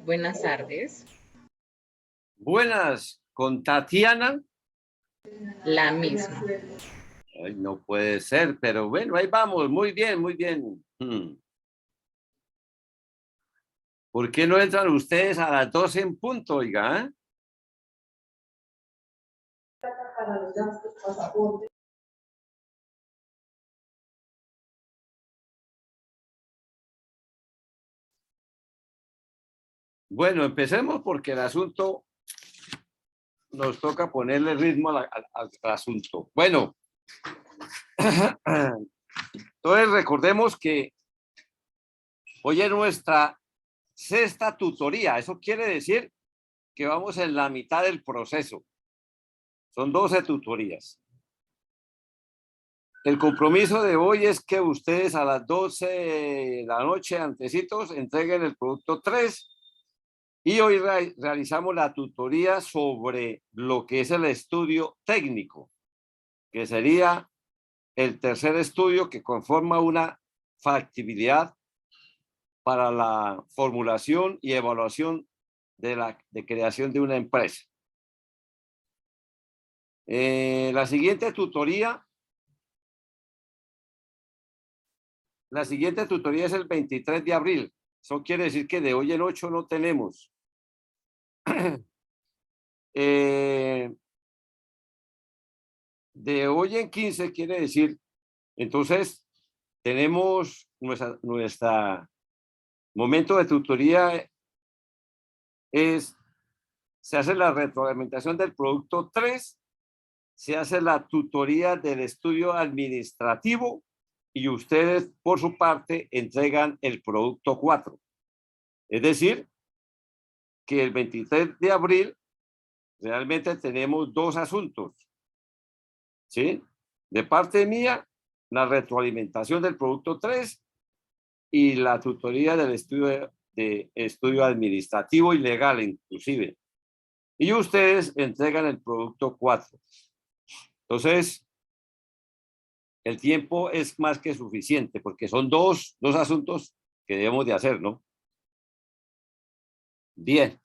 Buenas tardes. Buenas, con Tatiana. La misma. Ay, no puede ser, pero bueno, ahí vamos, muy bien, muy bien. ¿Por qué no entran ustedes a las 12 en punto, oiga? Bueno, empecemos porque el asunto nos toca ponerle ritmo al asunto. Bueno, entonces recordemos que hoy es nuestra sexta tutoría. Eso quiere decir que vamos en la mitad del proceso. Son 12 tutorías. El compromiso de hoy es que ustedes a las 12 de la noche, antecitos, entreguen el producto 3 y hoy realizamos la tutoría sobre lo que es el estudio técnico, que sería el tercer estudio que conforma una factibilidad para la formulación y evaluación de creación de una empresa. La siguiente tutoría es el 23 de abril. Eso quiere decir que de hoy en 8 no tenemos. De hoy en 15 quiere decir, entonces tenemos nuestra momento de tutoría se hace la retroalimentación del producto 3, se hace la tutoría del estudio administrativo y ustedes por su parte entregan el producto 4. Es decir, que el 23 de abril realmente tenemos dos asuntos, ¿sí? De parte mía, la retroalimentación del producto 3 y la tutoría del estudio administrativo y legal inclusive. Y ustedes entregan el producto 4. Entonces, el tiempo es más que suficiente porque son dos asuntos que debemos de hacer, ¿no? Bien.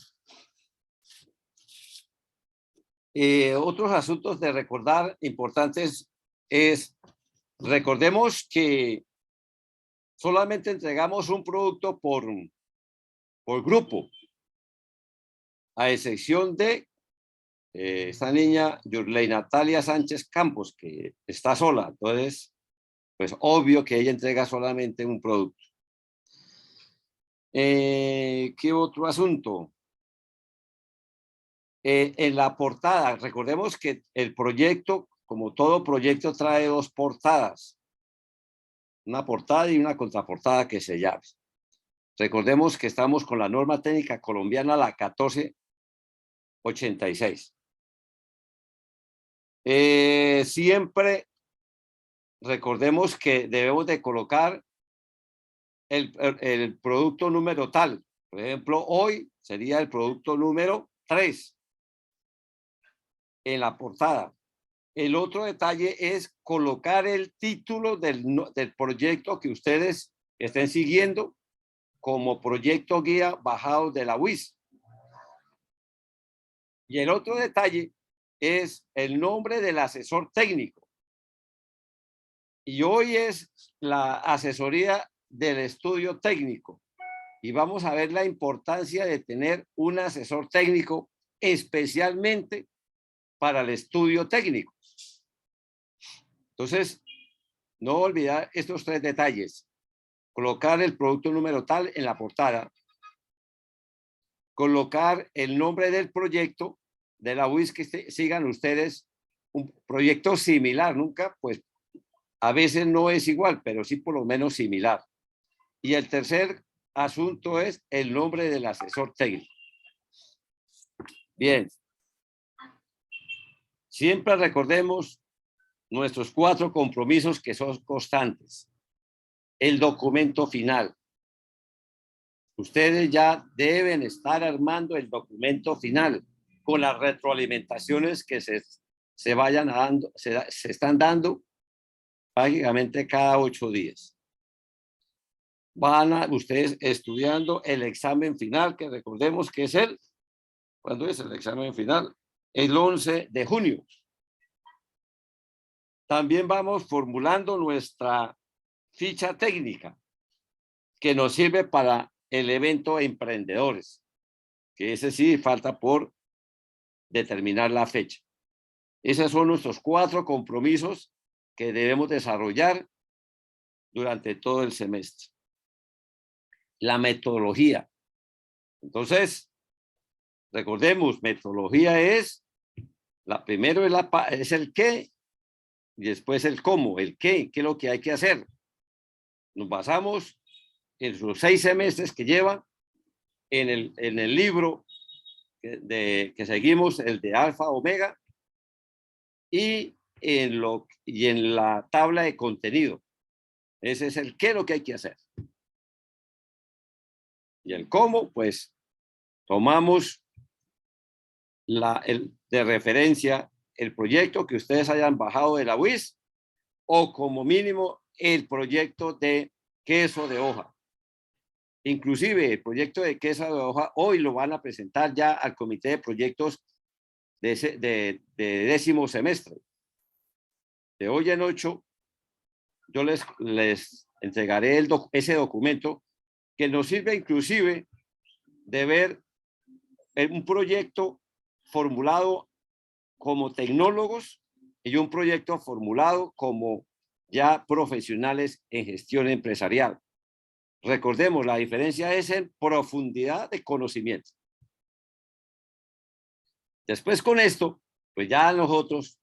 Otros asuntos de recordar importantes es, recordemos que solamente entregamos un producto por grupo, a excepción de esta niña, Yurley Natalia Sánchez Campos, que está sola. Entonces, pues obvio que ella entrega solamente un producto. ¿Qué otro asunto? En la portada, recordemos que el proyecto, como todo proyecto, trae dos portadas. Una portada y una contraportada que se llame. Recordemos que estamos con la norma técnica colombiana, la 1486. Siempre recordemos que debemos de colocar el producto número tal. Por ejemplo, hoy sería el producto número 3 en la portada. El otro detalle es colocar el título del proyecto que ustedes estén siguiendo como proyecto guía bajado de la WIS. Y el otro detalle es el nombre del asesor técnico. Y hoy es la asesoría del estudio técnico. Y vamos a ver la importancia de tener un asesor técnico especialmente para el estudio técnico. Entonces, no olvidar estos tres detalles. Colocar el producto número tal en la portada. Colocar el nombre del proyecto de la UIS que sigan ustedes un proyecto similar. Nunca, pues, a veces no es igual, pero sí por lo menos similar. Y el tercer asunto es el nombre del asesor técnico. Bien. Siempre recordemos nuestros 4 compromisos que son constantes. El documento final. Ustedes ya deben estar armando el documento final con las retroalimentaciones que se vayan dando, se están dando prácticamente cada 8 días. van a ustedes estudiando el examen final, que recordemos que es ¿cuándo es el examen final? El 11 de junio. También vamos formulando nuestra ficha técnica, que nos sirve para el evento Emprendedores, que ese sí falta por determinar la fecha. Esos son nuestros 4 compromisos que debemos desarrollar durante todo el semestre. La metodología. Entonces, recordemos, metodología es, primero es el qué y después el cómo. El qué es lo que hay que hacer. Nos basamos en los 6 semestres que lleva en el libro que seguimos, el de Alfa Omega, y en la tabla de contenido. Ese es el qué es lo que hay que hacer. Y el cómo, pues, tomamos de referencia el proyecto que ustedes hayan bajado de la WIS o como mínimo el proyecto de queso de hoja. Inclusive el proyecto de queso de hoja hoy lo van a presentar ya al comité de proyectos de 10º semestre. De hoy en 8 yo les entregaré ese documento que nos sirve inclusive de ver un proyecto formulado como tecnólogos y un proyecto formulado como ya profesionales en gestión empresarial. Recordemos, la diferencia es en profundidad de conocimiento. Después con esto, pues ya nosotros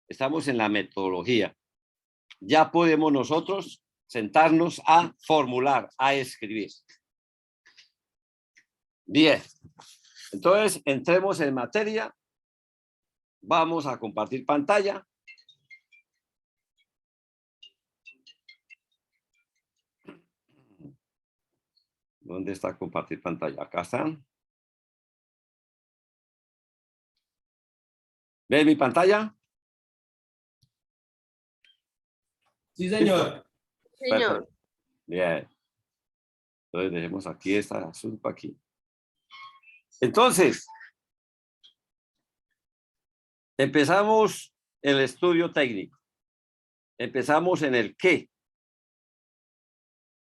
estamos en la metodología. Ya podemos nosotros sentarnos a formular, a escribir. Bien, entonces entremos en materia. Vamos a compartir pantalla. ¿Dónde está compartir pantalla? Acá están. ¿Ven mi pantalla? Sí, señor. Señor. Bien. Entonces dejemos aquí esta asunto aquí. Entonces, empezamos el estudio técnico. Empezamos en el qué.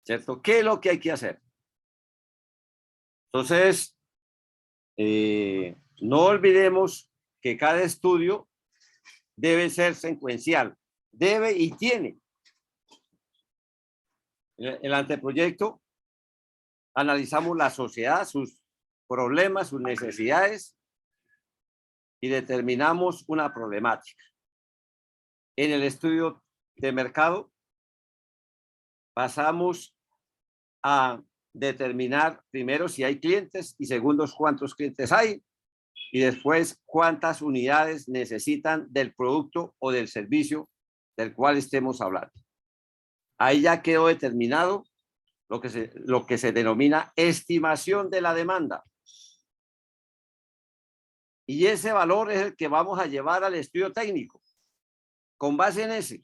¿Cierto? ¿Qué es lo que hay que hacer? Entonces, no olvidemos que cada estudio debe ser secuencial. Debe y tiene. El anteproyecto, analizamos la sociedad, sus problemas, sus necesidades y determinamos una problemática. En el estudio de mercado, pasamos a determinar primero si hay clientes y segundo cuántos clientes hay y después cuántas unidades necesitan del producto o del servicio del cual estemos hablando. Ahí ya quedó determinado lo que se denomina estimación de la demanda. Y ese valor es el que vamos a llevar al estudio técnico, con base en ese.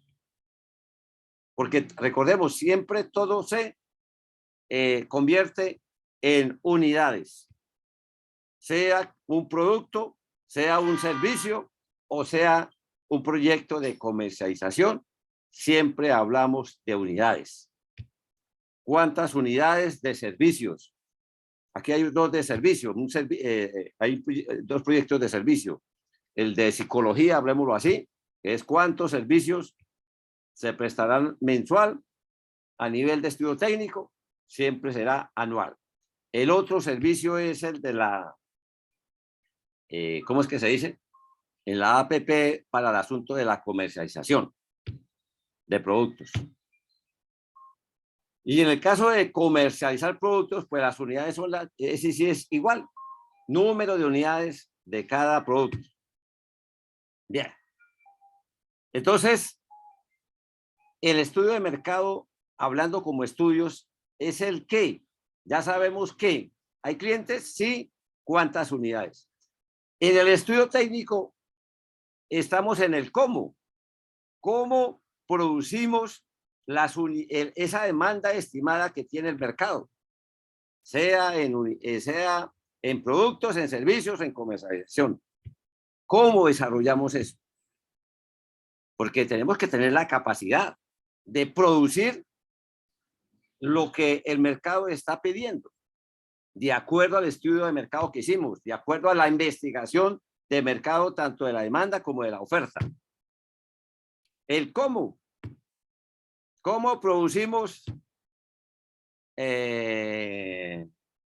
Porque recordemos, siempre todo se convierte en unidades. Sea un producto, sea un servicio o sea un proyecto de comercialización, siempre hablamos de unidades. ¿Cuántas unidades de servicios? Aquí hay 2 de servicio, hay 2 proyectos de servicio. El de psicología, hablemoslo así, que es cuántos servicios se prestarán mensual a nivel de estudio técnico, siempre será anual. El otro servicio es el de la, ¿cómo es que se dice? En la APP para el asunto de la comercialización de productos. Y en el caso de comercializar productos, pues las unidades son ese sí es igual, número de unidades de cada producto. Bien. Entonces, el estudio de mercado, hablando como estudios, es el qué. Ya sabemos que hay clientes, sí, cuántas unidades. En el estudio técnico, estamos en el cómo. ¿Cómo producimos esa demanda estimada que tiene el mercado, sea en productos, en servicios, en comercialización. ¿Cómo desarrollamos eso? Porque tenemos que tener la capacidad de producir lo que el mercado está pidiendo, de acuerdo al estudio de mercado que hicimos, de acuerdo a la investigación de mercado, tanto de la demanda como de la oferta. El cómo producimos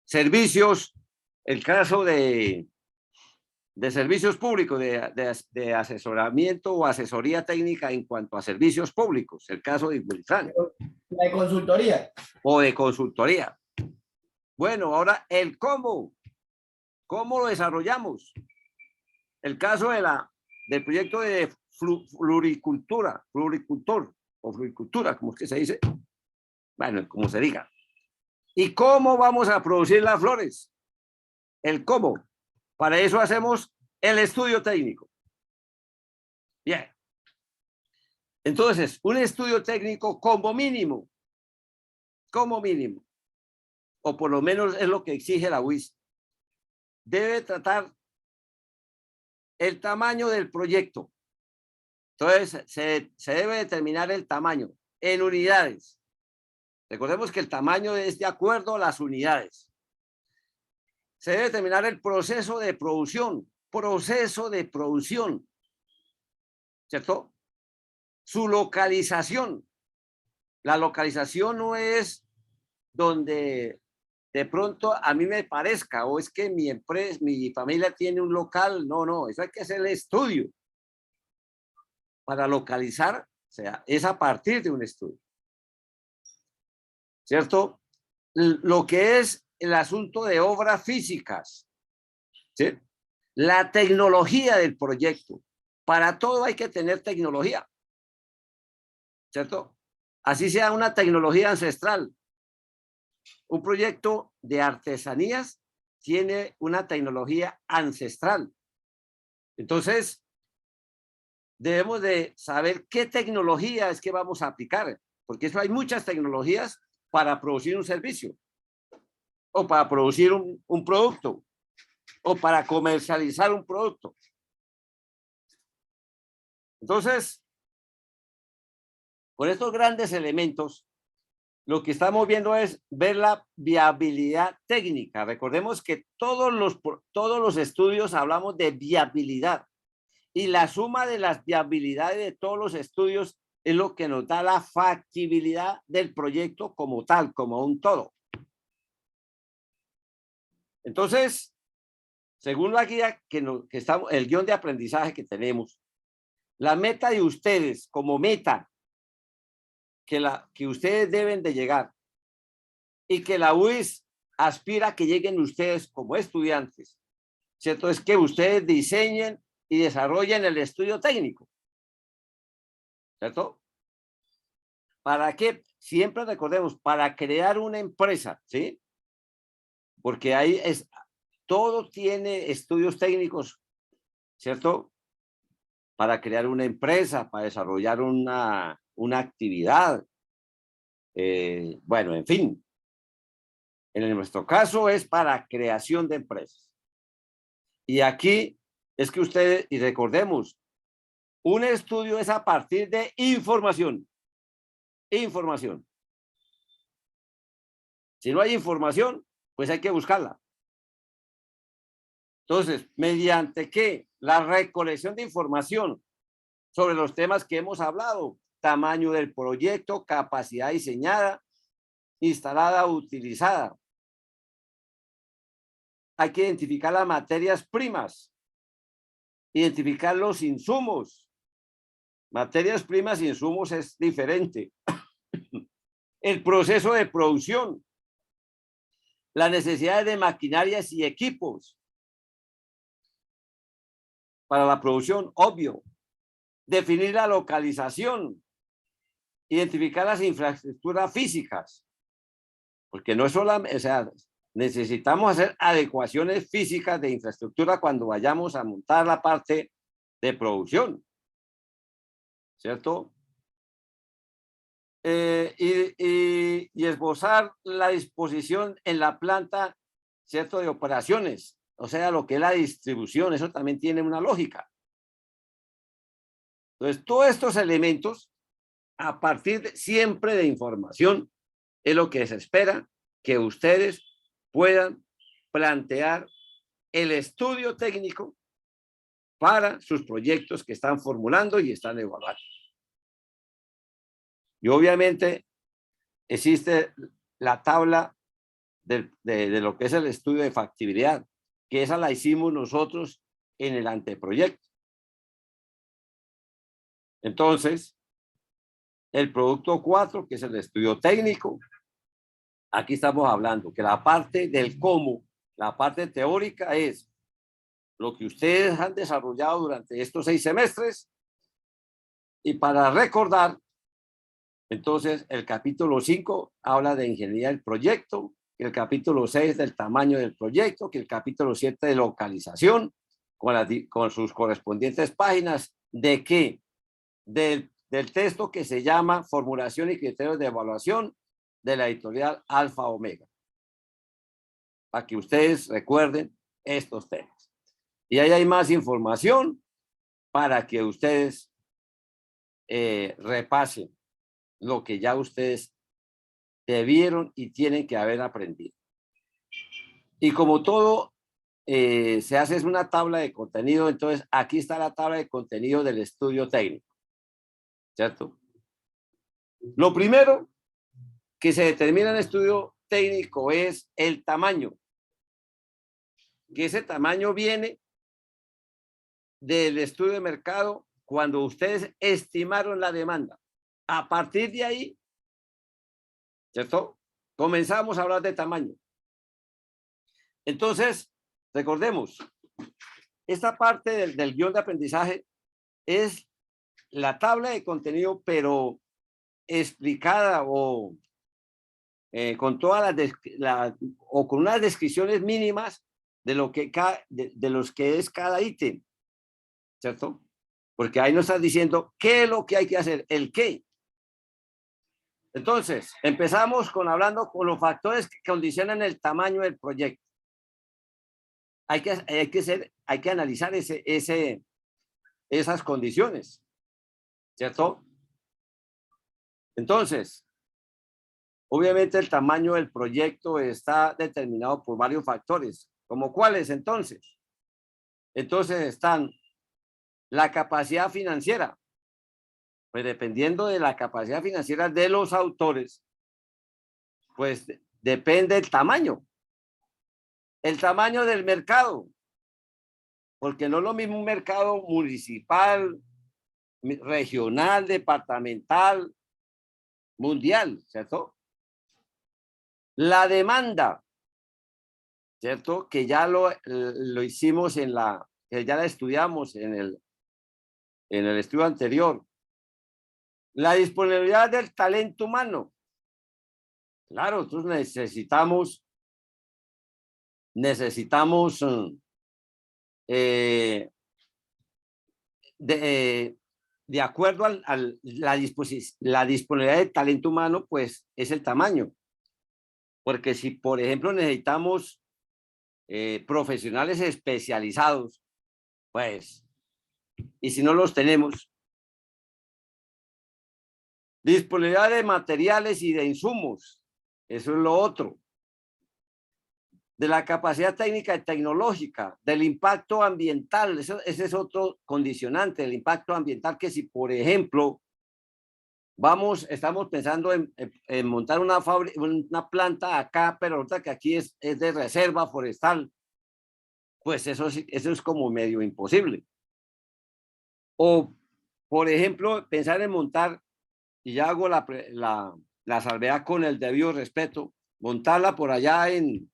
servicios, el caso de servicios públicos, de asesoramiento o asesoría técnica en cuanto a servicios públicos, el caso de Infultran. De consultoría. O de consultoría. Bueno, ahora el cómo lo desarrollamos. El caso del proyecto de floricultura, como es que se dice, bueno, como se diga. ¿Y cómo vamos a producir las flores? El cómo. Para eso hacemos el estudio técnico. Bien. Entonces, un estudio técnico como mínimo, o por lo menos es lo que exige la UIS, debe tratar el tamaño del proyecto. Entonces, se debe determinar el tamaño en unidades. Recordemos que el tamaño es de acuerdo a las unidades. Se debe determinar el proceso de producción, ¿cierto? Su localización. La localización no es donde de pronto a mí me parezca, o es que mi empresa, mi familia tiene un local. No, eso hay que hacer el estudio para localizar, o sea, es a partir de un estudio, ¿cierto? Lo que es el asunto de obras físicas, ¿sí? La tecnología del proyecto. Para todo hay que tener tecnología, ¿cierto? Así sea una tecnología ancestral. Un proyecto de artesanías tiene una tecnología ancestral. Entonces, debemos de saber qué tecnología es que vamos a aplicar, porque eso hay muchas tecnologías para producir un servicio, o para producir un producto, o para comercializar un producto. Entonces, con estos grandes elementos, lo que estamos viendo es ver la viabilidad técnica. Recordemos que todos los estudios hablamos de viabilidad, y la suma de las viabilidades de todos los estudios es lo que nos da la factibilidad del proyecto como tal, como un todo. Entonces, según la guía el guión de aprendizaje que tenemos, la meta de ustedes como meta que ustedes deben de llegar, y que la UIS aspira a que lleguen ustedes como estudiantes, ¿cierto? Es que ustedes diseñen y desarrollen el estudio técnico, ¿cierto? ¿Para qué? Siempre recordemos, para crear una empresa, ¿sí? Porque ahí todo tiene estudios técnicos, ¿cierto? Para crear una empresa, para desarrollar una actividad. Bueno, en fin. En nuestro caso es para creación de empresas. Y aquí es que ustedes, y recordemos, un estudio es a partir de información. Información. Si no hay información, pues hay que buscarla. Entonces, ¿mediante qué? La recolección de información sobre los temas que hemos hablado: tamaño del proyecto, capacidad diseñada, instalada o utilizada. Hay que identificar las materias primas, identificar los insumos. Materias primas e insumos es diferente. El proceso de producción, las necesidades de maquinarias y equipos para la producción, obvio. Definir la localización, identificar las infraestructuras físicas, porque no es solamente, o sea, necesitamos hacer adecuaciones físicas de infraestructura cuando vayamos a montar la parte de producción, ¿cierto? y esbozar la disposición en la planta, ¿cierto?, de operaciones, o sea, lo que es la distribución, eso también tiene una lógica. Entonces, todos estos elementos, a partir siempre de información, es lo que se espera que ustedes puedan plantear el estudio técnico para sus proyectos que están formulando y están evaluando. Y obviamente existe la tabla de lo que es el estudio de factibilidad, que esa la hicimos nosotros en el anteproyecto. Entonces, el producto 4, que es el estudio técnico, aquí estamos hablando que la parte del cómo, la parte teórica es lo que ustedes han desarrollado durante estos 6 semestres. Y para recordar, entonces, el capítulo 5 habla de ingeniería del proyecto, el capítulo 6 del tamaño del proyecto, que el capítulo 7 de localización, con sus correspondientes páginas, ¿de qué? Del texto que se llama Formulación y Criterios de Evaluación de la editorial Alfa Omega. Para que ustedes recuerden estos temas. Y ahí hay más información para que ustedes repasen lo que ya ustedes debieron y tienen que haber aprendido. Y como todo se hace es una tabla de contenido, entonces aquí está la tabla de contenido del estudio técnico, ¿cierto? Lo primero que se determina en el estudio técnico es el tamaño, que ese tamaño viene del estudio de mercado cuando ustedes estimaron la demanda. A partir de ahí, ¿cierto?, comenzamos a hablar de tamaño. Entonces, recordemos, esta parte del guión de aprendizaje es la tabla de contenido, pero explicada o con todas o con unas descripciones mínimas de lo que de los que es cada ítem, ¿cierto? Porque ahí nos están diciendo qué es lo que hay que hacer, el qué. Entonces, empezamos hablando con los factores que condicionan el tamaño del proyecto. Hay que analizar esas condiciones, ¿cierto? Entonces, obviamente el tamaño del proyecto está determinado por varios factores. ¿Como cuáles entonces? Entonces están la capacidad financiera. Pues dependiendo de la capacidad financiera de los autores, pues depende el tamaño. El tamaño del mercado, porque no es lo mismo un mercado municipal, regional, departamental, mundial, ¿cierto? La demanda, ¿cierto? Que ya lo hicimos que ya la estudiamos en el estudio anterior. La disponibilidad del talento humano. Claro, nosotros necesitamos de acuerdo a la disponibilidad de talento humano, pues es el tamaño. Porque si, por ejemplo, necesitamos profesionales especializados, pues, y si no los tenemos, disponibilidad de materiales y de insumos, eso es lo otro. De la capacidad técnica y tecnológica, del impacto ambiental, ese es otro condicionante, el impacto ambiental, que si, por ejemplo, estamos pensando en montar una planta acá, pero ahorita que aquí es de reserva forestal, pues eso es como medio imposible. O, por ejemplo, pensar en montar, y ya hago la salvedad con el debido respeto, montarla por allá en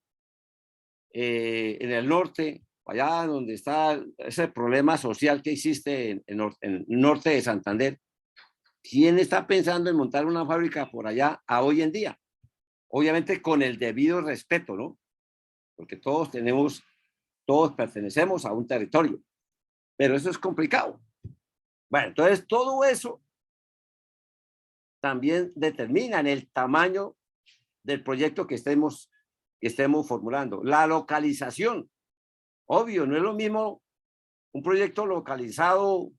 el norte, allá donde está ese problema social que existe en el norte de Santander. ¿Quién está pensando en montar una fábrica por allá hoy en día? Obviamente con el debido respeto, ¿no? Porque todos pertenecemos a un territorio, pero eso es complicado. Bueno, entonces todo eso también determinan el tamaño del proyecto que estemos formulando. La localización, obvio, no es lo mismo un proyecto localizado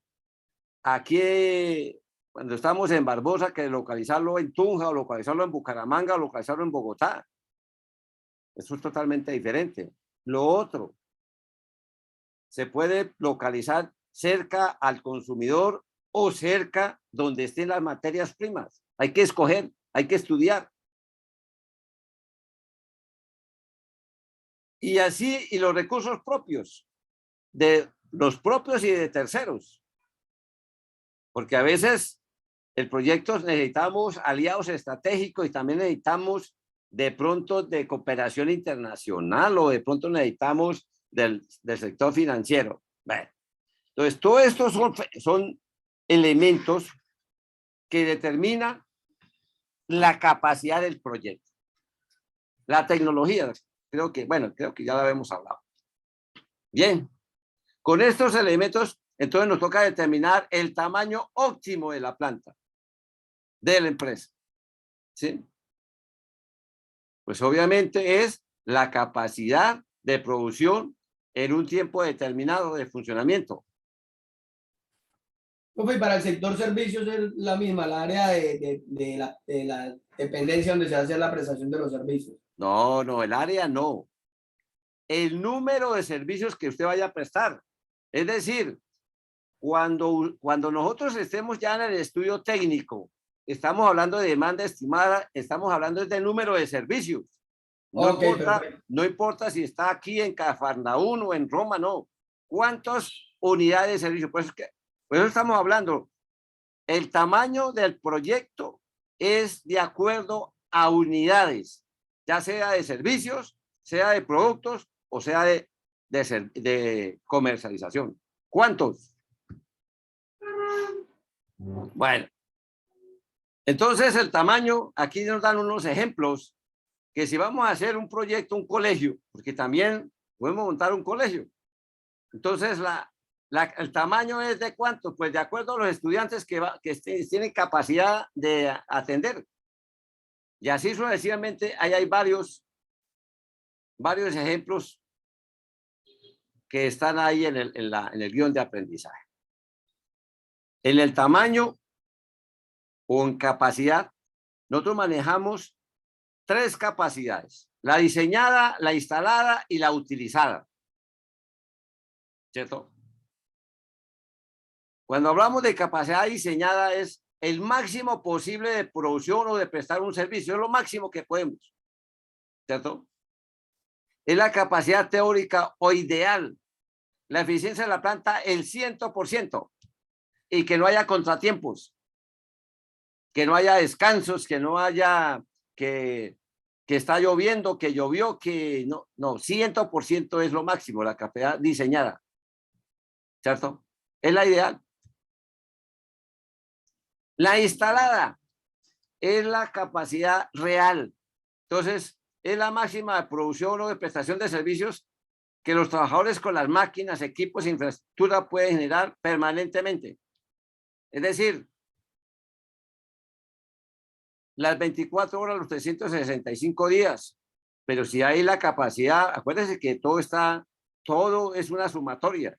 aquí cuando estamos en Barbosa que localizarlo en Tunja o localizarlo en Bucaramanga o localizarlo en Bogotá. Eso es totalmente diferente. Lo otro, se puede localizar cerca al consumidor o cerca donde estén las materias primas. Hay que escoger, hay que estudiar. Y así, y los recursos propios, de los propios y de terceros. Porque a veces el proyecto necesitamos aliados estratégicos y también necesitamos de pronto de cooperación internacional o de pronto necesitamos del sector financiero. Bueno, entonces, todo esto son elementos que determinan la capacidad del proyecto. La tecnología, creo que ya la habíamos hablado. Bien, con estos elementos, entonces nos toca determinar el tamaño óptimo de la planta, de la empresa. ¿Sí? Pues obviamente es la capacidad de producción en un tiempo determinado de funcionamiento. Profe, y para el sector servicios es la misma, la área de la dependencia donde se hace la prestación de los servicios. No, el área no. El número de servicios que usted vaya a prestar. Es decir, cuando nosotros estemos ya en el estudio técnico, estamos hablando de demanda estimada, estamos hablando de número de servicios. No importa si está aquí en Cafarnaúm o en Roma, no. ¿Cuántas unidades de servicio? Pues eso estamos hablando. El tamaño del proyecto es de acuerdo a unidades, ya sea de servicios, sea de productos o sea de comercialización. ¿Cuántos? Bueno, entonces el tamaño, aquí nos dan unos ejemplos, que si vamos a hacer un proyecto, un colegio, porque también podemos montar un colegio, entonces el tamaño es de cuánto, pues de acuerdo a los estudiantes que tienen capacidad de atender. Y así sucesivamente, ahí hay varios ejemplos que están ahí en el guión de aprendizaje. En el tamaño o en capacidad, nosotros manejamos 3 capacidades: la diseñada, la instalada y la utilizada. ¿Cierto? Cuando hablamos de capacidad diseñada es el máximo posible de producción o de prestar un servicio, es lo máximo que podemos. ¿Cierto? Es la capacidad teórica o ideal. La eficiencia de la planta el 100% y que no haya contratiempos, que no haya descansos, que no haya que está lloviendo, que llovió, que no, 100% es lo máximo, la capacidad diseñada. ¿Cierto? Es la ideal. La instalada es la capacidad real. Entonces, es la máxima de producción o de prestación de servicios que los trabajadores con las máquinas, equipos e infraestructura pueden generar permanentemente. Es decir, las 24 horas, los 365 días. Pero si hay la capacidad, acuérdense que todo es una sumatoria,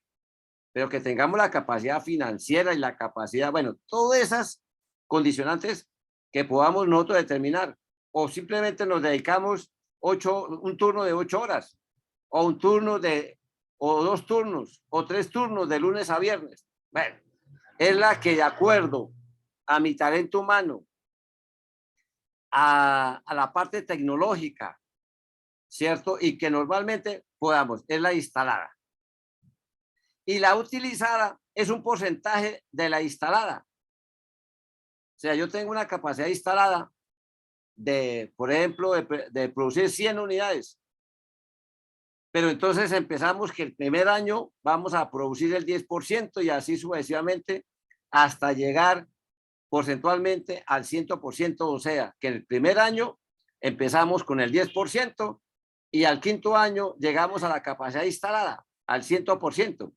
pero que tengamos la capacidad financiera y la capacidad, bueno, todas esas condicionantes que podamos nosotros determinar, o simplemente nos dedicamos un turno de 8 horas, o un turno o 2 turnos, o 3 turnos de lunes a viernes. Bueno, es la que de acuerdo a mi talento humano, a la parte tecnológica, ¿cierto? Y que normalmente podamos, es la instalada. Y la utilizada es un porcentaje de la instalada. O sea, yo tengo una capacidad instalada de, por ejemplo, de producir 100 unidades. Pero entonces empezamos que el primer año vamos a producir el 10% y así sucesivamente hasta llegar porcentualmente al 100%, o sea, que en el primer año empezamos con el 10% y al quinto año llegamos a la capacidad instalada, al 100%,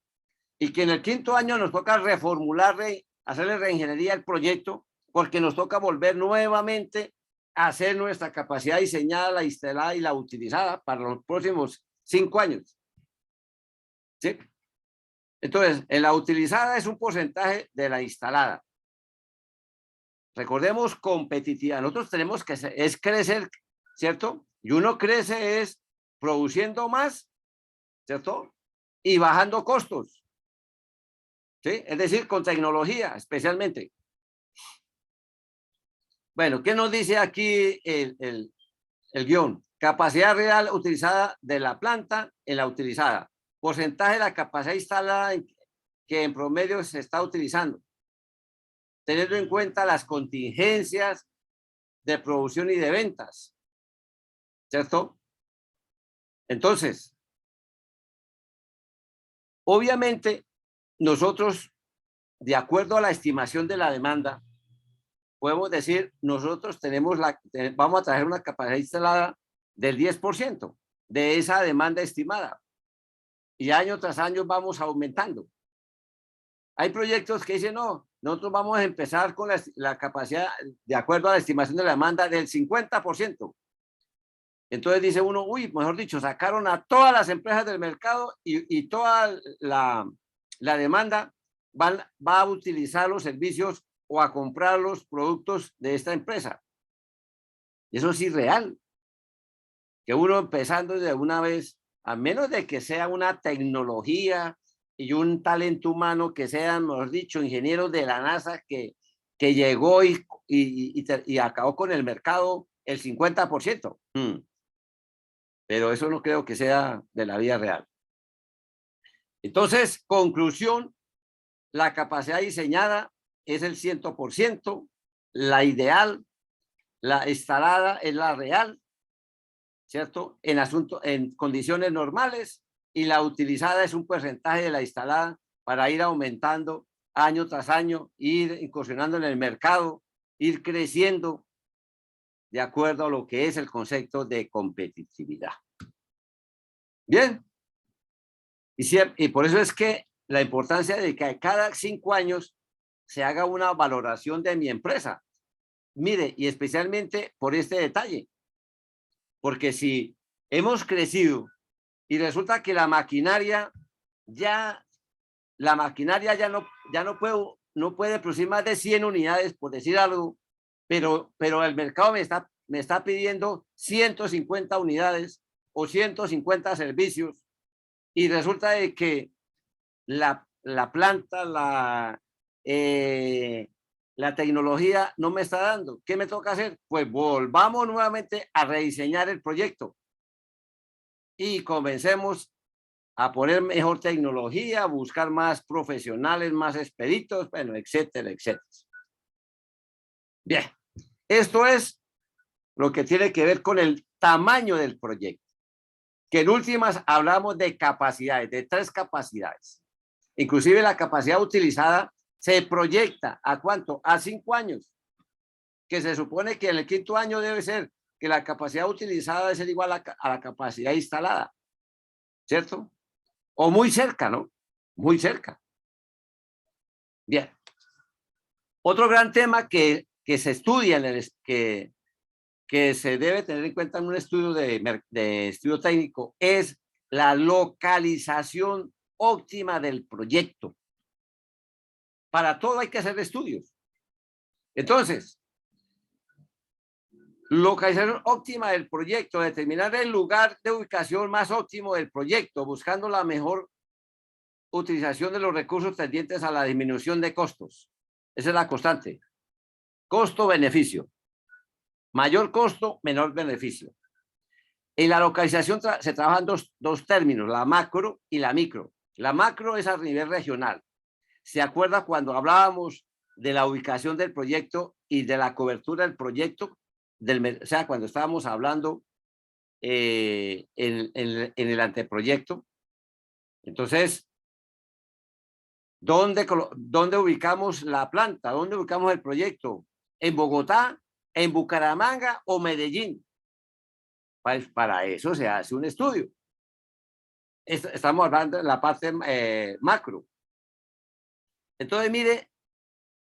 y que en el quinto año nos toca reformular, hacerle reingeniería al proyecto porque nos toca volver nuevamente a hacer nuestra capacidad diseñada, la instalada y la utilizada para los próximos 5 años. ¿Sí? Entonces, en la utilizada es un porcentaje de la instalada. Recordemos competitividad. Nosotros tenemos que es crecer, ¿cierto? Y uno crece es produciendo más, ¿cierto? Y bajando costos. ¿Sí? Es decir, con tecnología especialmente. Bueno, ¿qué nos dice aquí el guión? Capacidad real utilizada de la planta en la utilizada. Porcentaje de la capacidad instalada que en promedio se está utilizando. Teniendo en cuenta las contingencias de producción y de ventas. ¿Cierto? Entonces, obviamente, nosotros, de acuerdo a la estimación de la demanda, podemos decir, nosotros vamos a traer una capacidad instalada del 10% de esa demanda estimada. Y año tras año vamos aumentando. Hay proyectos que dicen, no, nosotros vamos a empezar con la capacidad, de acuerdo a la estimación de la demanda, del 50%. Entonces dice uno, uy, mejor dicho, sacaron a todas las empresas del mercado y toda la demanda va a utilizar los servicios o a comprar los productos de esta empresa. Y eso es irreal. Que uno empezando de una vez, a menos de que sea una tecnología y un talento humano que sean, mejor dicho, ingenieros de la NASA que llegó y acabó con el mercado el 50%. Pero eso no creo que sea de la vida real. Entonces, conclusión, la capacidad diseñada es el 100%, la ideal, la instalada es la real, ¿cierto? En condiciones normales, y la utilizada es un porcentaje de la instalada para ir aumentando año tras año, ir incursionando en el mercado, ir creciendo de acuerdo a lo que es el concepto de competitividad. Bien. Y por eso es que la importancia de que cada 5 años se haga una valoración de mi empresa. Mire, y especialmente por este detalle. Porque si hemos crecido y resulta que la maquinaria ya no puede producir más de 100 unidades, por decir algo, pero el mercado me está pidiendo 150 unidades o 150 servicios, y resulta de que la planta, la tecnología no me está dando. ¿Qué me toca hacer? Pues volvamos nuevamente a rediseñar el proyecto y comencemos a poner mejor tecnología, a buscar más profesionales, más expeditos, bueno, etcétera, etcétera. Bien, esto es lo que tiene que ver con el tamaño del proyecto, que en últimas hablamos de capacidades, de 3 capacidades. Inclusive la capacidad utilizada se proyecta ¿a cuánto? A 5 años, que se supone que en el 5º año debe ser que la capacidad utilizada debe ser igual a la capacidad instalada, ¿cierto? O muy cerca, ¿no? Muy cerca. Bien. Otro gran tema que se estudia, que se debe tener en cuenta en un estudio de estudio técnico, es la localización óptima del proyecto. Para todo hay que hacer estudios. Entonces, localización óptima del proyecto, determinar el lugar de ubicación más óptimo del proyecto, buscando la mejor utilización de los recursos tendientes a la disminución de costos. Esa es la constante. Costo-beneficio. Mayor costo, menor beneficio. En la localización se trabajan dos términos, la macro y la micro. La macro es a nivel regional. ¿Se acuerda cuando hablábamos de la ubicación del proyecto y de la cobertura del proyecto? O sea, cuando estábamos hablando en el anteproyecto. Entonces, ¿dónde ubicamos la planta? ¿Dónde ubicamos el proyecto? ¿En Bogotá, en Bucaramanga o Medellín? Pues para eso se hace un estudio. Estamos hablando de la parte macro. Entonces, mire,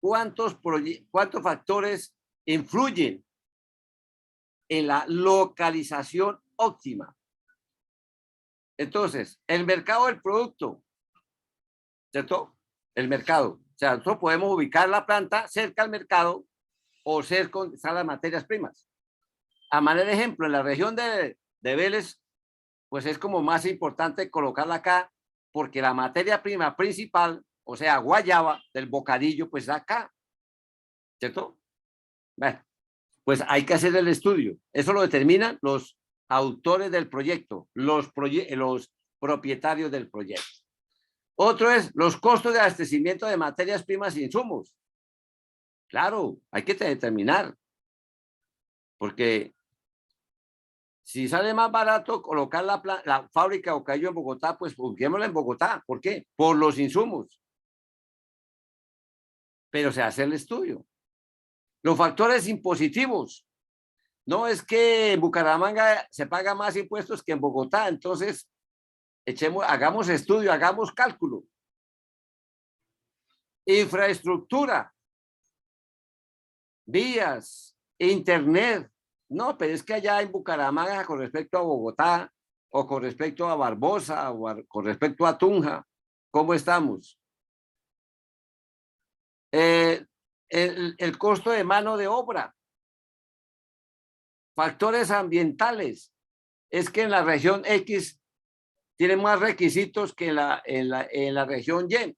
¿cuántos factores influyen en la localización óptima? Entonces, el mercado del producto, ¿cierto? El mercado. O sea, nosotros podemos ubicar la planta cerca al mercado o cerca donde están las materias primas. A manera de ejemplo, en la región de Vélez, pues es como más importante colocarla acá porque la materia prima principal, o sea, guayaba del bocadillo, pues está acá, ¿cierto? Bueno, pues hay que hacer el estudio. Eso lo determinan los autores del proyecto, los propietarios del proyecto. Otro es los costos de abastecimiento de materias primas e insumos. Claro, hay que determinar, porque si sale más barato colocar la fábrica de bocadillo en Bogotá, pues ubiquémosla en Bogotá. ¿Por qué? Por los insumos. Pero se hace el estudio. Los factores impositivos. No es que en Bucaramanga se paga más impuestos que en Bogotá, entonces hagamos estudio, hagamos cálculo. Infraestructura, vías, internet. No, pero es que allá en Bucaramanga, con respecto a Bogotá, o con respecto a Barbosa, con respecto a Tunja, ¿cómo estamos? El costo de mano de obra. Factores ambientales. Es que en la región X tiene más requisitos que en la región Y.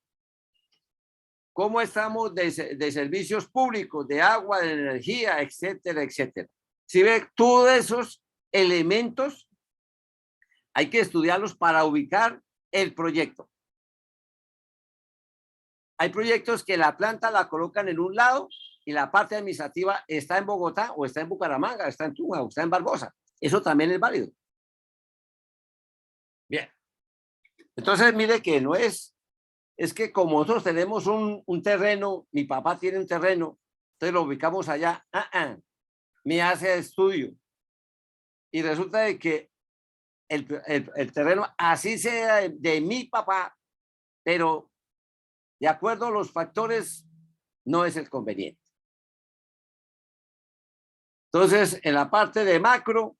¿Cómo estamos de servicios públicos, de agua, de energía, etcétera, etcétera? Si ve, todos esos elementos hay que estudiarlos para ubicar el proyecto. Hay proyectos que la planta la colocan en un lado y la parte administrativa está en Bogotá o está en Bucaramanga, está en Tunja o está en Barbosa. Eso también es válido. Bien. Entonces, mire que no es que como nosotros tenemos un terreno, mi papá tiene un terreno, entonces lo ubicamos allá, me hace estudio. Y resulta de que el terreno, así sea de mi papá, pero de acuerdo a los factores, no es el conveniente. Entonces, en la parte de macro,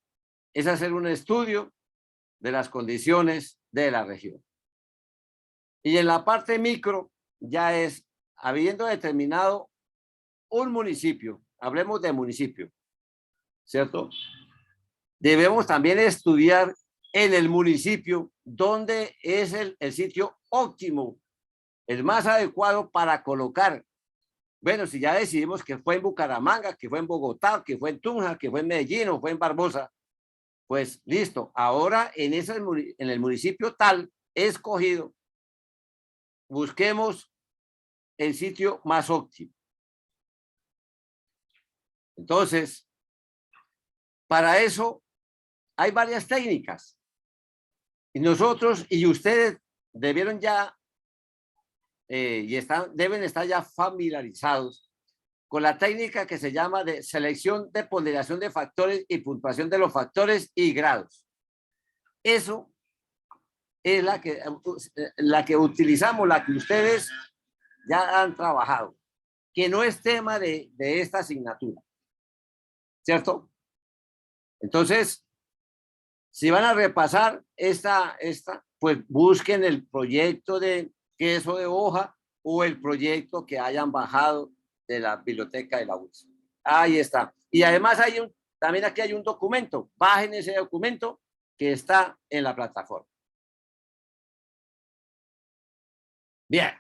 es hacer un estudio de las condiciones de la región. Y en la parte micro, ya es, habiendo determinado un municipio, hablemos de municipio, ¿cierto? Debemos también estudiar en el municipio dónde es el sitio óptimo, el más adecuado para colocar. Bueno, si ya decidimos que fue en Bucaramanga, que fue en Bogotá, que fue en Tunja, que fue en Medellín o fue en Barbosa, pues listo. Ahora en el municipio tal escogido, busquemos el sitio más óptimo. Entonces, para eso hay varias técnicas. Y nosotros y ustedes debieron ya deben estar ya familiarizados con la técnica que se llama de selección de ponderación de factores y puntuación de los factores y grados. Eso es la que utilizamos, la que ustedes ya han trabajado, que no es tema de esta asignatura, ¿cierto? Entonces, si van a repasar esta, pues busquen el proyecto de queso de hoja o el proyecto que hayan bajado de la biblioteca de la UCS. Ahí está. Y además también aquí hay un documento. Bajen ese documento que está en la plataforma. Bien.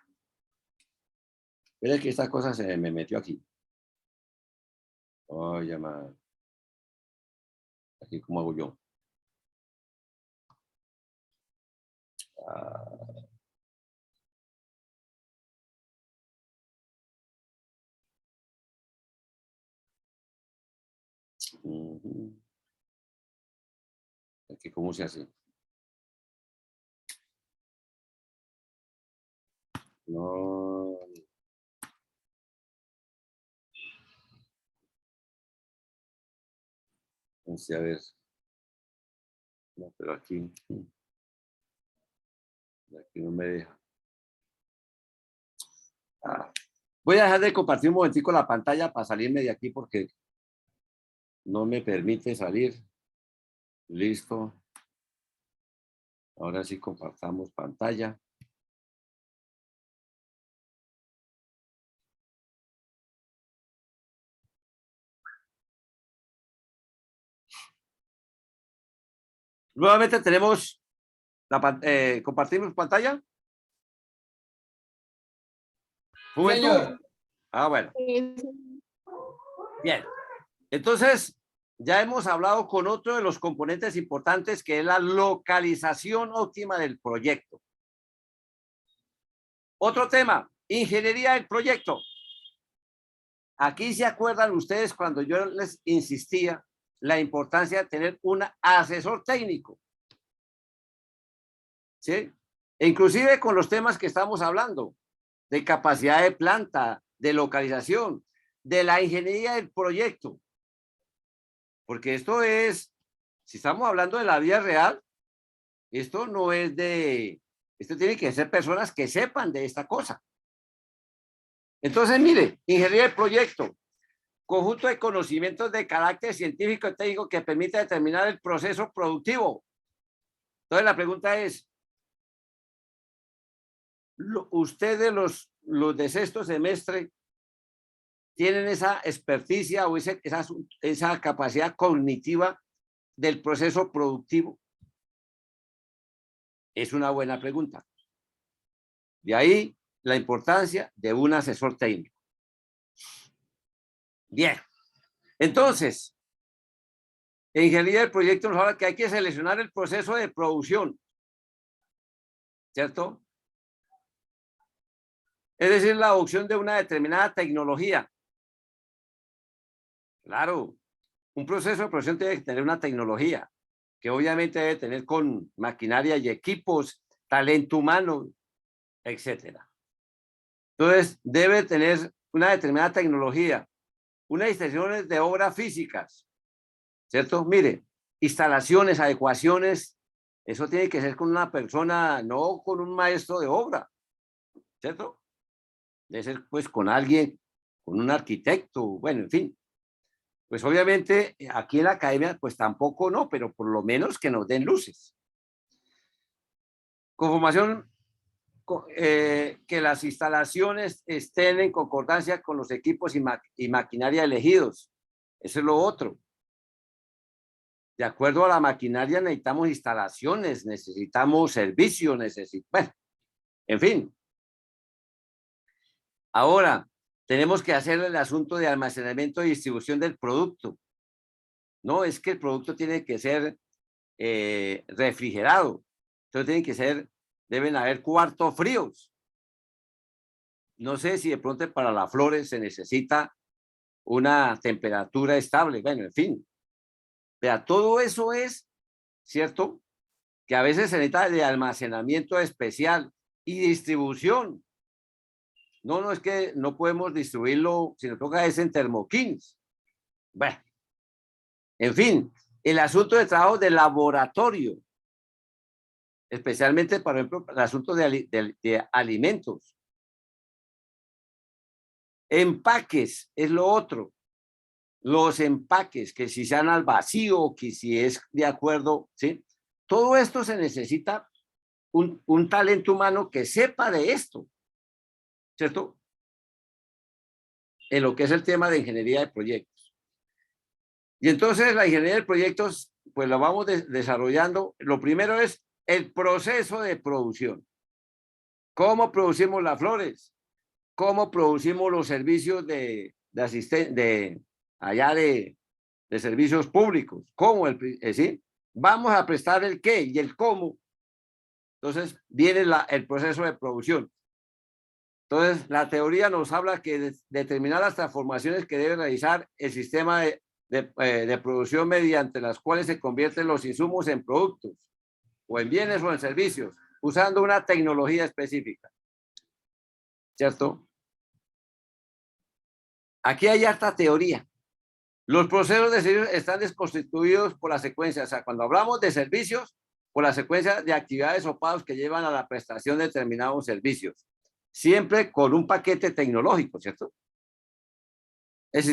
Miren que esta cosa se me metió aquí. Oye, man. Aquí, ¿cómo hago yo? Aquí, ¿cómo se hace? No. No sé, a ver. No, pero aquí no me deja. Voy a dejar de compartir un momentico la pantalla para salirme de aquí porque no me permite salir. Listo. Ahora sí compartamos pantalla. Nuevamente tenemos compartimos pantalla. ¿Un momento? Señor. Ah, bueno. Bien. Entonces, ya hemos hablado con otro de los componentes importantes que es la localización óptima del proyecto. Otro tema, ingeniería del proyecto. Aquí se acuerdan ustedes cuando yo les insistía la importancia de tener un asesor técnico. ¿Sí? E inclusive con los temas que estamos hablando, de capacidad de planta, de localización, de la ingeniería del proyecto. Porque esto es, si estamos hablando de la vida real, esto no es esto tiene que ser personas que sepan de esta cosa. Entonces, mire, ingeniería del proyecto, conjunto de conocimientos de carácter científico y técnico que permite determinar el proceso productivo. Entonces, la pregunta es, ¿ustedes los de sexto semestre tienen esa experticia o esa capacidad cognitiva del proceso productivo? Es una buena pregunta. De ahí la importancia de un asesor técnico. Bien. Entonces, en ingeniería del proyecto nos habla que hay que seleccionar el proceso de producción. ¿Cierto? Es decir, la adopción de una determinada tecnología. Claro, un proceso de producción tiene que tener una tecnología que obviamente debe tener con maquinaria y equipos, talento humano, etcétera. Entonces, debe tener una determinada tecnología, unas instalaciones de obras físicas, ¿cierto? Mire, instalaciones, adecuaciones, eso tiene que ser con una persona, no con un maestro de obra, ¿cierto? Debe ser pues con alguien, con un arquitecto, bueno, en fin. Pues obviamente aquí en la academia pues tampoco no, pero por lo menos que nos den luces. Conformación, que las instalaciones estén en concordancia con los equipos y maquinaria elegidos. Eso es lo otro. De acuerdo a la maquinaria necesitamos instalaciones, necesitamos servicios, bueno, en fin. Ahora, tenemos que hacer el asunto de almacenamiento y distribución del producto. No, es que el producto tiene que ser refrigerado. Entonces deben haber cuartos fríos. No sé si de pronto para las flores se necesita una temperatura estable. Bueno, en fin. Vea, todo eso es, ¿cierto? Que a veces se necesita de almacenamiento especial y distribución. No, es que no podemos distribuirlo, si nos toca es en termoquins. Bueno, en fin, el asunto de trabajo de laboratorio, especialmente, por ejemplo, el asunto de alimentos. Empaques es lo otro. Los empaques, que si sean al vacío, que si es de acuerdo, ¿sí? Todo esto se necesita un talento humano que sepa de esto, ¿cierto? En lo que es el tema de ingeniería de proyectos. Y entonces la ingeniería de proyectos, pues la vamos desarrollando. Lo primero es el proceso de producción. ¿Cómo producimos las flores? ¿Cómo producimos los servicios de servicios públicos? ¿Cómo? ¿Sí? Vamos a prestar el qué y el cómo. Entonces viene el proceso de producción. Entonces la teoría nos habla que determinar las transformaciones que debe realizar el sistema de producción mediante las cuales se convierten los insumos en productos o en bienes o en servicios usando una tecnología específica. ¿Cierto? Aquí hay harta teoría. Los procesos de servicios están desconstituidos por la secuencia. O sea, cuando hablamos de servicios, por la secuencia de actividades o pagos que llevan a la prestación de determinados servicios. siempre con un paquete tecnológico, ¿cierto? El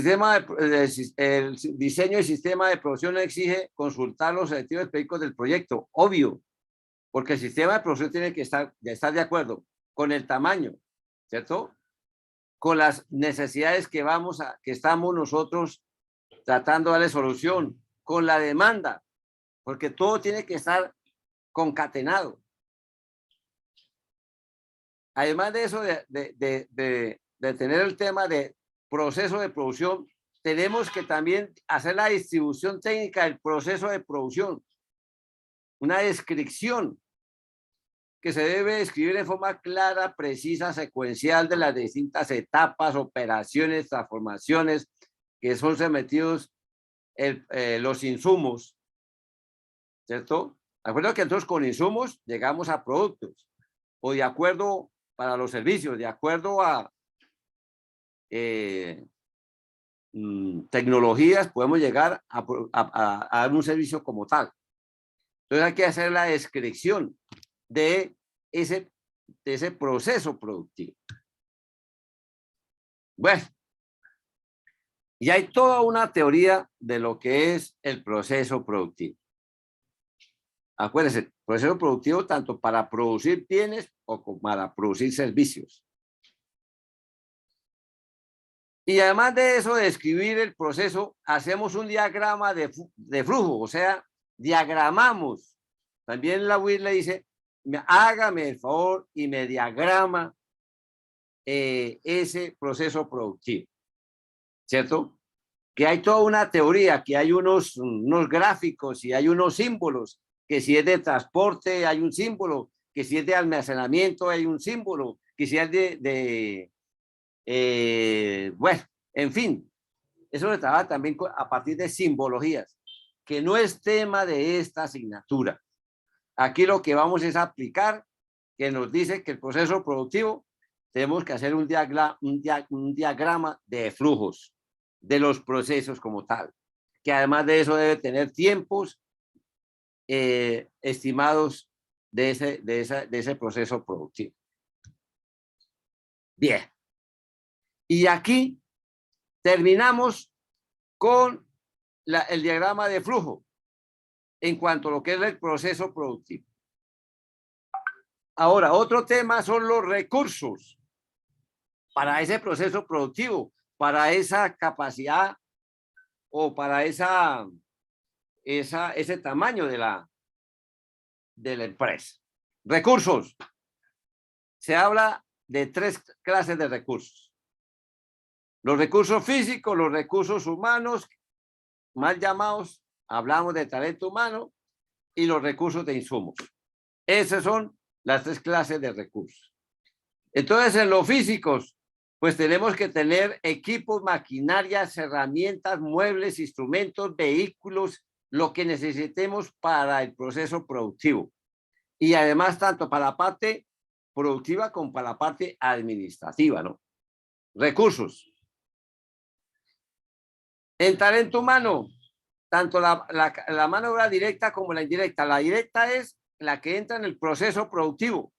diseño del sistema de producción exige consultar los objetivos específicos del proyecto, obvio, porque el sistema de producción tiene que estar de acuerdo con el tamaño, ¿cierto? Con las necesidades que estamos nosotros tratando de darle solución, con la demanda, porque todo tiene que estar concatenado. Además de eso, de tener el tema de proceso de producción, tenemos que también hacer la distribución técnica del proceso de producción, una descripción que se debe describir de forma clara, precisa, secuencial de las distintas etapas, operaciones, transformaciones que son sometidos los insumos, ¿cierto? De acuerdo que entonces con insumos llegamos a productos, o de acuerdo para los servicios, de acuerdo a tecnologías, podemos llegar a dar un servicio como tal. Entonces hay que hacer la descripción de ese proceso productivo. Bueno, y hay toda una teoría de lo que es el proceso productivo. Acuérdense, proceso productivo tanto para producir bienes o para producir servicios. Y además de eso, de describir el proceso, hacemos un diagrama de flujo, o sea, diagramamos. También la UIR le dice, hágame el favor y me diagrama ese proceso productivo, ¿cierto? Que hay toda una teoría, que hay unos gráficos y hay unos símbolos, que si es de transporte hay un símbolo, que si es de almacenamiento hay un símbolo, que si es bueno, en fin, eso se trabaja también a partir de simbologías, que no es tema de esta asignatura. Aquí lo que vamos es a aplicar, que nos dice que el proceso productivo tenemos que hacer un diagrama de flujos de los procesos como tal, que además de eso debe tener tiempos estimados de ese proceso productivo. Bien. Y aquí terminamos con el diagrama de flujo en cuanto a lo que es el proceso productivo. Ahora, otro tema son los recursos para ese proceso productivo, para esa capacidad o para ese tamaño de la empresa. Recursos. Se habla de 3 clases de recursos. Los recursos físicos, los recursos humanos, mal llamados, hablamos de talento humano, y los recursos de insumos. Esas son las 3 clases de recursos. Entonces, en los físicos, pues tenemos que tener equipos, maquinarias, herramientas, muebles, instrumentos, vehículos, lo que necesitemos para el proceso productivo. Y además, tanto para la parte productiva como para la parte administrativa, ¿no? Recursos. En talento humano, tanto la mano de obra directa como la indirecta. La directa es la que entra en el proceso productivo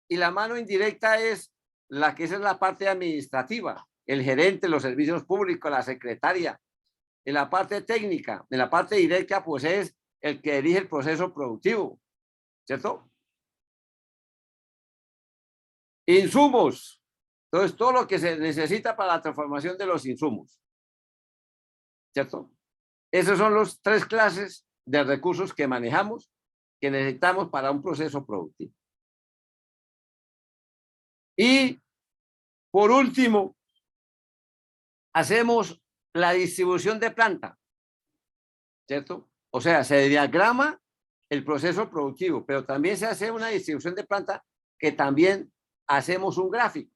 y la mano indirecta es la que es la parte administrativa, el gerente, los servicios públicos, la secretaria. En la parte técnica, en la parte directa, pues es el que dirige el proceso productivo, ¿cierto? Insumos. Entonces, todo lo que se necesita para la transformación de los insumos, ¿cierto? Esas son las 3 clases de recursos que manejamos, que necesitamos para un proceso productivo. Y, por último, hacemos la distribución de planta, ¿cierto? O sea, se diagrama el proceso productivo, pero también se hace una distribución de planta que también hacemos un gráfico.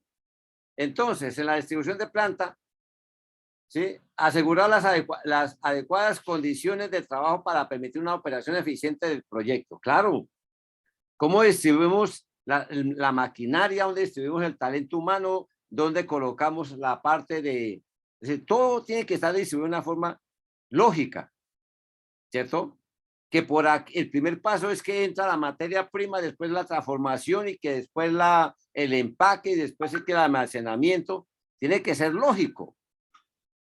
Entonces, en la distribución de planta, ¿sí? Asegurar las adecuadas condiciones de trabajo para permitir una operación eficiente del proyecto. Claro. ¿Cómo distribuimos la maquinaria? ¿Dónde distribuimos el talento humano? ¿Dónde colocamos la parte de... Es decir, todo tiene que estar distribuido de una forma lógica, ¿cierto? que el primer paso es que entra la materia prima, después la transformación y que después el empaque y después el almacenamiento. Tiene que ser lógico.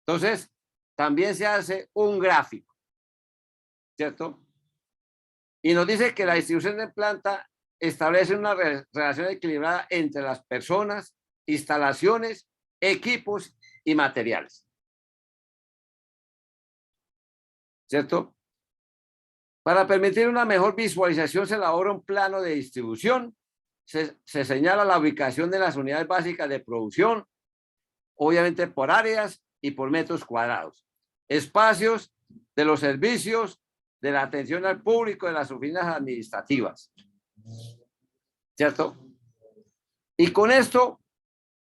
Entonces, también se hace un gráfico, ¿cierto? Y nos dice que la distribución de planta establece una relación equilibrada entre las personas, instalaciones, equipos y materiales. ¿Cierto? Para permitir una mejor visualización se elabora un plano de distribución, se señala la ubicación de las unidades básicas de producción, obviamente por áreas y por metros cuadrados, espacios de los servicios, de la atención al público, de las oficinas administrativas, ¿cierto? Y con esto,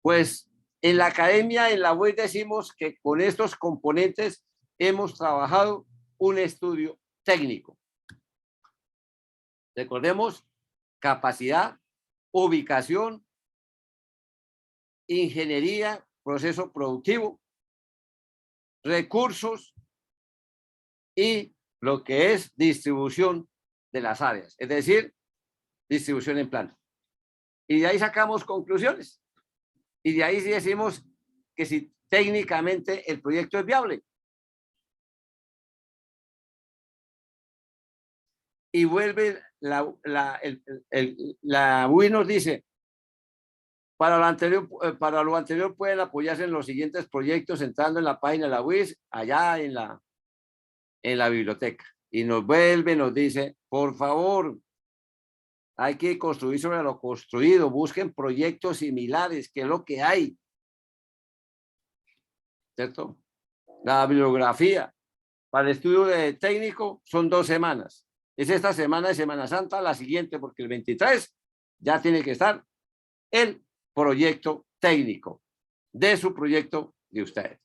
pues en la academia, en la web decimos que con estos componentes hemos trabajado un estudio técnico. Recordemos, capacidad, ubicación, ingeniería, proceso productivo, recursos y lo que es distribución de las áreas, es decir, distribución en planta. Y de ahí sacamos conclusiones. Y de ahí sí decimos que si técnicamente el proyecto es viable. Y vuelve la UI nos dice, para lo anterior pueden apoyarse en los siguientes proyectos entrando en la página de la UIS, allá en la biblioteca. Y nos vuelve, nos dice, por favor, hay que construir sobre lo construido, busquen proyectos similares, que es lo que hay. ¿Cierto? La bibliografía para el estudio técnico son 2 semanas. Es esta semana de Semana Santa, la siguiente, porque el 23 ya tiene que estar el proyecto técnico de su proyecto de ustedes.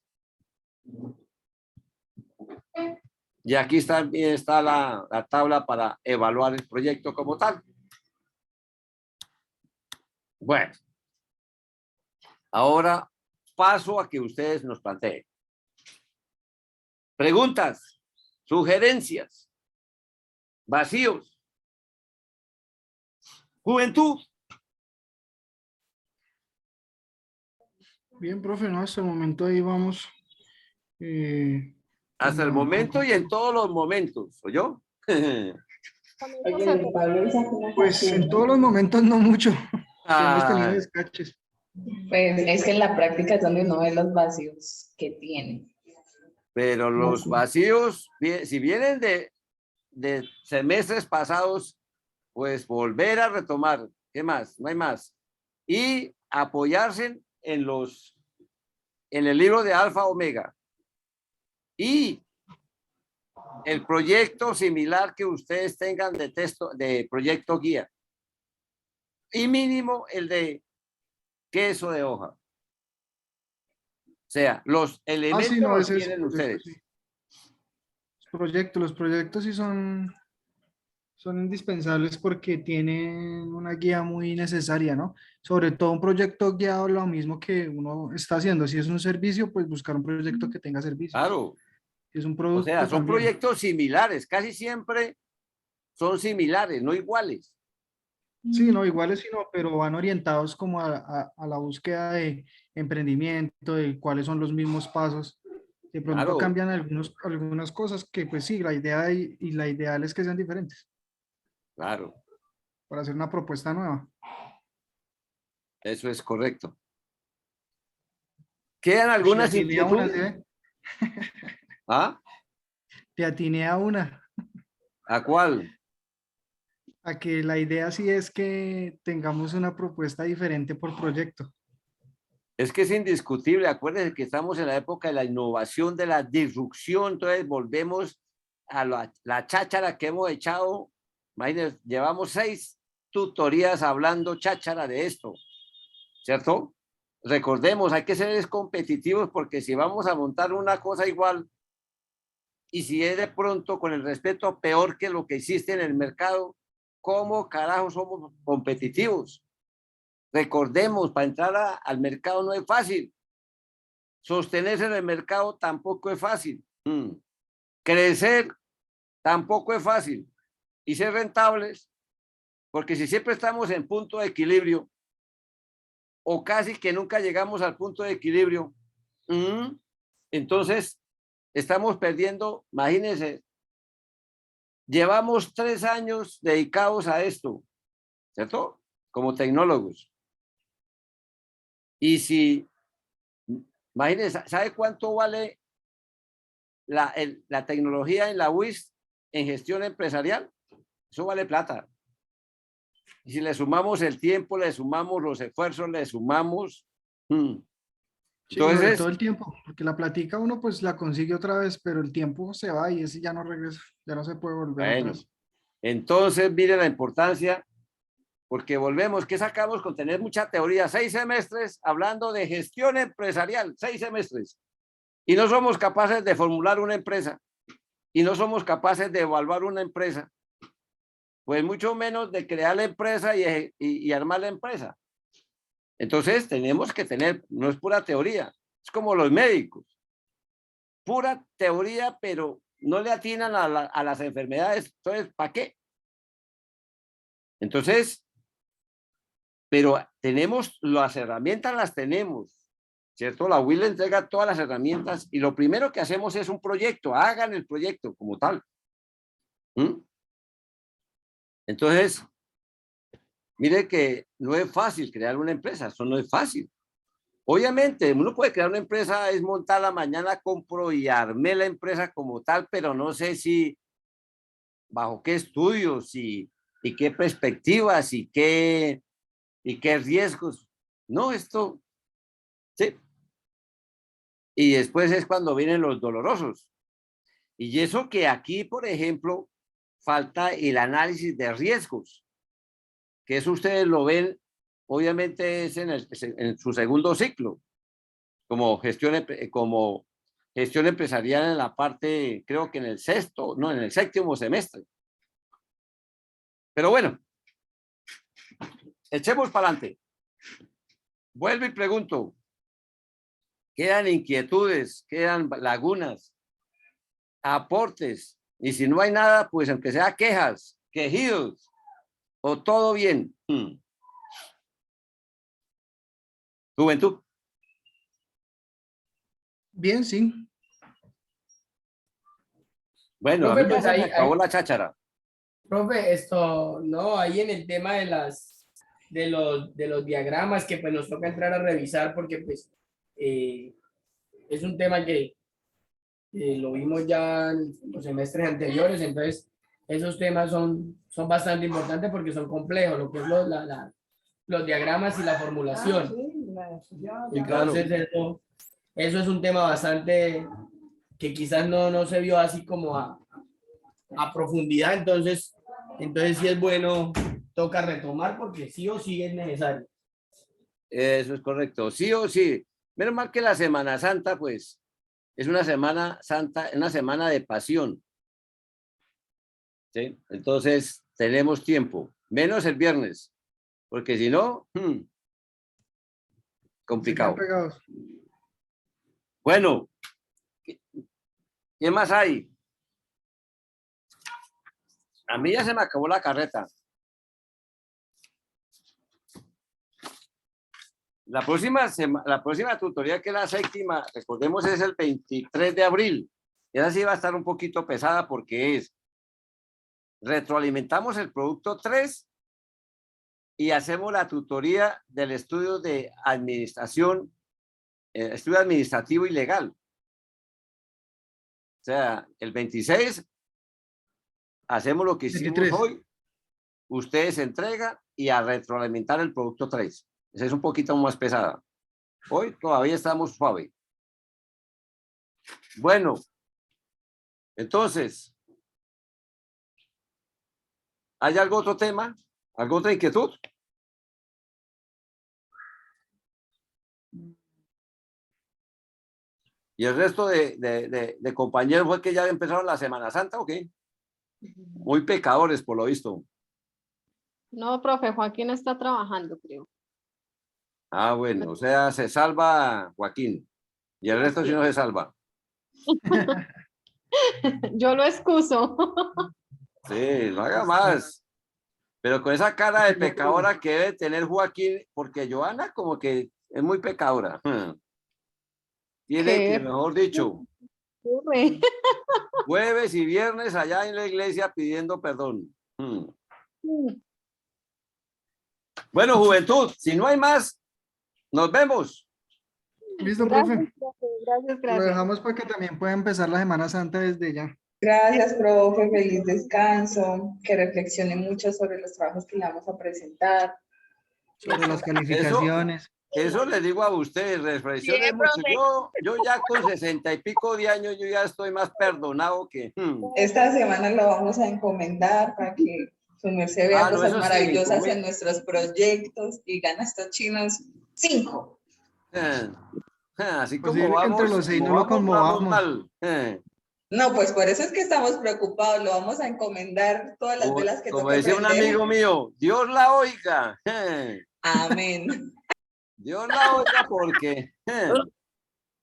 Y aquí también está la tabla para evaluar el proyecto como tal. Bueno, ahora paso a que ustedes nos planteen preguntas, sugerencias, vacíos. Juventud. Bien, profe, no, hasta el momento ahí vamos. Hasta el momento y en todos los momentos, ¿oyó? Pues en todos los momentos no mucho. Hemos tenido Ah, descaches. Pues es que en la práctica es donde uno ve los vacíos que tiene. pero los vacíos, si vienen de semestres pasados, pues volver a retomar. ¿Qué más? No hay más. Y apoyarse en el libro de Alfa Omega. Y el proyecto similar que ustedes tengan de proyecto guía. Y mínimo el de queso de hoja. O sea, los elementos sí, no, los ese es tienen correcto, ustedes. sí. Los proyectos sí son indispensables porque tienen una guía muy necesaria, ¿no? Sobre todo un proyecto guiado, lo mismo que uno está haciendo. Si es un servicio, pues buscar un proyecto que tenga servicios. Claro. Si es un O producto sea, son también. proyectos similares, casi siempre son similares, no iguales. Sí, no, iguales, sino, pero van orientados como a la búsqueda de emprendimiento, de cuáles son los mismos pasos. De pronto Claro, cambian algunas cosas que pues sí, la idea y la ideal es que sean diferentes claro, para hacer una propuesta nueva. eso es correcto. ¿Quedan Uy, le algunas atiné a una, ¿sí inquietudes? ve? ¿Ah? Te atiné a una, ¿A cuál? a que la idea sí es que tengamos una propuesta diferente por proyecto. Es que es indiscutible. Acuérdense que estamos en la época de la innovación, de la disrupción. Entonces volvemos a la cháchara que hemos echado. Imagínense, llevamos 6 tutorías hablando cháchara de esto, ¿cierto? Recordemos, hay que ser competitivos porque si vamos a montar una cosa igual y si es de pronto con el respeto peor que lo que existe en el mercado, ¿cómo carajo somos competitivos? Recordemos, para entrar al mercado no es fácil. Sostenerse en el mercado tampoco es fácil. Crecer tampoco es fácil. Y ser rentables, porque si siempre estamos en punto de equilibrio, o casi que nunca llegamos al punto de equilibrio, entonces estamos perdiendo, imagínense, llevamos 3 años dedicados a esto, ¿cierto? Como tecnólogos. Y si, imagínense, ¿sabe cuánto vale la tecnología en la UIS en gestión empresarial? Eso vale plata. Y si le sumamos el tiempo, le sumamos los esfuerzos, le sumamos. Sí, sobre Entonces, todo el tiempo, porque la platica uno pues la consigue otra vez, pero el tiempo se va y ese ya no regresa, ya no se puede volver bueno, atrás. entonces mire la importancia, porque volvemos, ¿qué sacamos con tener mucha teoría? 6 semestres hablando de gestión empresarial, 6 semestres. Y no somos capaces de formular una empresa, y no somos capaces de evaluar una empresa, pues mucho menos de crear la empresa y armar la empresa. Entonces tenemos que tener, no es pura teoría, es como los médicos, pura teoría, pero no le atinan a las enfermedades. Entonces, ¿para qué? Entonces, pero tenemos las herramientas, las tenemos, ¿cierto? La UIL entrega todas las herramientas y lo primero que hacemos es un proyecto, hagan el proyecto como tal. Entonces, mire que no es fácil crear una empresa, eso no es fácil. Obviamente, uno puede crear una empresa, es montarla, mañana compro y armé la empresa como tal, pero no sé si, bajo qué estudios y qué perspectivas y qué riesgos. No, esto, sí. Y después es cuando vienen los dolorosos. Y eso que aquí, por ejemplo, falta el análisis de riesgos, que eso ustedes lo ven, obviamente es en su segundo ciclo, como gestión empresarial en la parte, creo que en el sexto, no, en el séptimo semestre. Pero bueno, echemos para adelante. Vuelvo y pregunto, ¿quedan inquietudes, quedan lagunas, aportes? Y si no hay nada, pues aunque sea quejas, quejidos, o todo bien. Juventud. Bien, sí. Bueno, a Profe, mí ya pues se me acabó la cháchara. profe, no, ahí en el tema de los diagramas que pues nos toca entrar a revisar porque pues es un tema que lo vimos ya en los semestres anteriores, entonces esos temas son bastante importantes porque son complejos, lo que es los diagramas y la formulación. Entonces eso es un tema bastante que quizás no se vio así como a profundidad, entonces sí es bueno, toca retomar porque sí o sí es necesario. Eso es correcto, sí o sí. Menos mal que la Semana Santa, pues, es una Semana Santa, una semana de pasión. ¿Sí? Entonces, tenemos tiempo, menos el viernes, porque si no, Se quedan complicado. pegados. Bueno, ¿qué más hay? A mí ya se me acabó la carreta. La próxima tutoría, que es la séptima, recordemos, es el 23 de abril. Esa sí va a estar un poquito pesada porque es retroalimentamos el producto 3 y hacemos la tutoría del estudio de administración, estudio administrativo y legal. O sea, el 26 hacemos lo que hicimos 23. hoy, ustedes entregan y a retroalimentar el producto 3. Esa es un poquito más pesada. Hoy todavía estamos suave. Bueno, entonces, ¿hay algún otro tema? ¿Alguna otra inquietud? ¿Y el resto de compañeros fue que ya empezaron la Semana Santa o qué? Muy pecadores, por lo visto. No, profe, Joaquín está trabajando, creo. Ah, bueno, o sea, se salva Joaquín y el resto Así sí no es. se salva. Yo lo excuso. Sí, no haga más. Pero con esa cara de pecadora que debe tener Joaquín, porque Joana como que es muy pecadora. Tiene que, ¿Qué mejor dicho, ocurre? jueves y viernes allá en la iglesia pidiendo perdón. Bueno, juventud, si no hay más, nos vemos. Listo, Gracias, profe. profe, gracias, Lo gracias. dejamos para que también pueda empezar la Semana Santa desde ya. Gracias, profe. Feliz descanso. Que reflexione mucho sobre los trabajos que le vamos a presentar. Sobre las Eso, calificaciones. eso le digo a ustedes, reflexionen mucho. Yo ya con 60 y pico de años, yo ya estoy más perdonado que... Esta semana lo vamos a encomendar para que su merced vea Ah, no, cosas eso sí, maravillosas come- en nuestros proyectos y gana estos chinos 5. Así Posible que entre los 6 no lo vamos conmovamos. mal. No, pues por eso es que estamos preocupados. Lo vamos a encomendar todas las velas que Como toque decía un prender. amigo mío, Dios la oiga. Amén. Dios la oiga porque...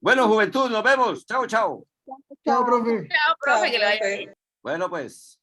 Bueno, juventud, nos vemos. Chao, chao. Chao, profe. Chao, profe. Bueno, pues.